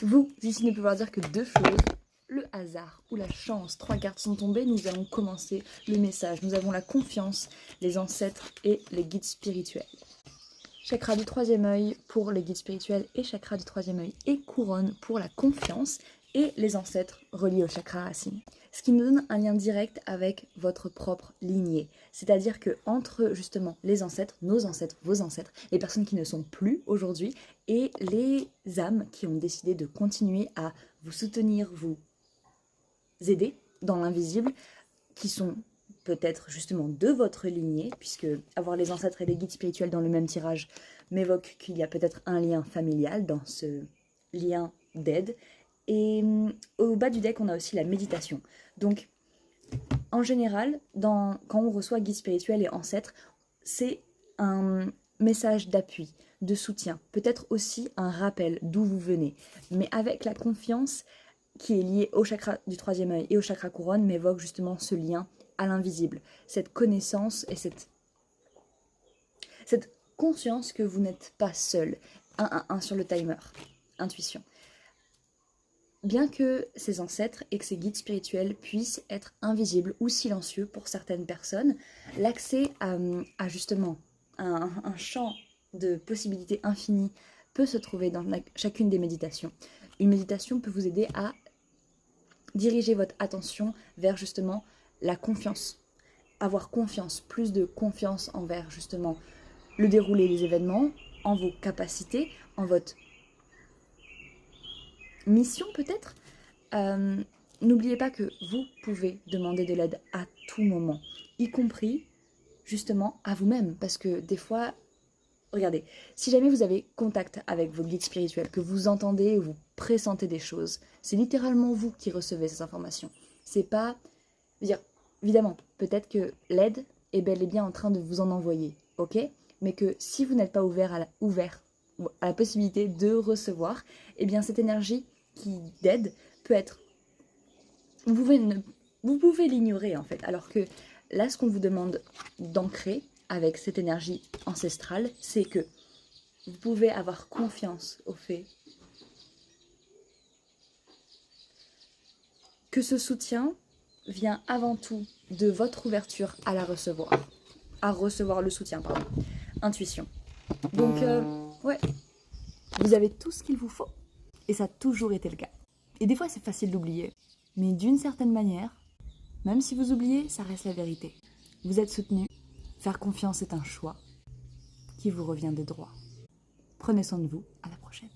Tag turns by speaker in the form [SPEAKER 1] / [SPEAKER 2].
[SPEAKER 1] Vous, ici, ne pouvez pouvoir dire que deux choses. Le hasard ou la chance. 3 cartes sont tombées, nous allons commencer le message. Nous avons la confiance, les ancêtres et les guides spirituels. Chakra du troisième œil pour les guides spirituels et chakra du troisième œil et couronne pour la confiance et les ancêtres reliés au chakra racine. Ce qui nous donne un lien direct avec votre propre lignée. C'est-à-dire que entre justement les ancêtres, nos ancêtres, vos ancêtres, les personnes qui ne sont plus aujourd'hui et les âmes qui ont décidé de continuer à vous soutenir, vous aider dans l'invisible, qui sont peut-être justement de votre lignée, puisque avoir les ancêtres et les guides spirituels dans le même tirage m'évoque qu'il y a peut-être un lien familial dans ce lien d'aide. Et au bas du deck, on a aussi la méditation. Donc, en général, quand on reçoit guide spirituel et ancêtres, c'est un message d'appui, de soutien, peut-être aussi un rappel d'où vous venez. Mais avec la confiance qui est liée au chakra du troisième œil et au chakra couronne, m'évoque justement ce lien à l'invisible, cette connaissance et cette conscience que vous n'êtes pas seul. 1-1-1 sur le timer, intuition. Bien que ces ancêtres et que ces guides spirituels puissent être invisibles ou silencieux pour certaines personnes, l'accès à justement un champ de possibilités infinies peut se trouver dans chacune des méditations. Une méditation peut vous aider à diriger votre attention vers justement la confiance. Avoir confiance, plus de confiance envers justement le déroulé des événements, en vos capacités, en votre mission peut-être. N'oubliez pas que vous pouvez demander de l'aide à tout moment, y compris justement à vous-même, parce que des fois, regardez, si jamais vous avez contact avec vos guides spirituels, que vous entendez ou vous pressentez des choses, c'est littéralement vous qui recevez ces informations. C'est pas, dire, évidemment, peut-être que l'aide est bel et bien en train de vous en envoyer, ok? Mais que si vous n'êtes pas ouvert à la possibilité de recevoir, eh bien cette énergie qui d'aide peut être... Vous pouvez l'ignorer en fait, alors que là, ce qu'on vous demande d'ancrer avec cette énergie ancestrale, c'est que vous pouvez avoir confiance au fait que ce soutien vient avant tout de votre ouverture à recevoir le soutien, pardon. Intuition. Donc, ouais, vous avez tout ce qu'il vous faut. Et ça a toujours été le cas. Et des fois, c'est facile d'oublier. Mais d'une certaine manière, même si vous oubliez, ça reste la vérité. Vous êtes soutenu. Faire confiance est un choix qui vous revient de droit. Prenez soin de vous. À la prochaine.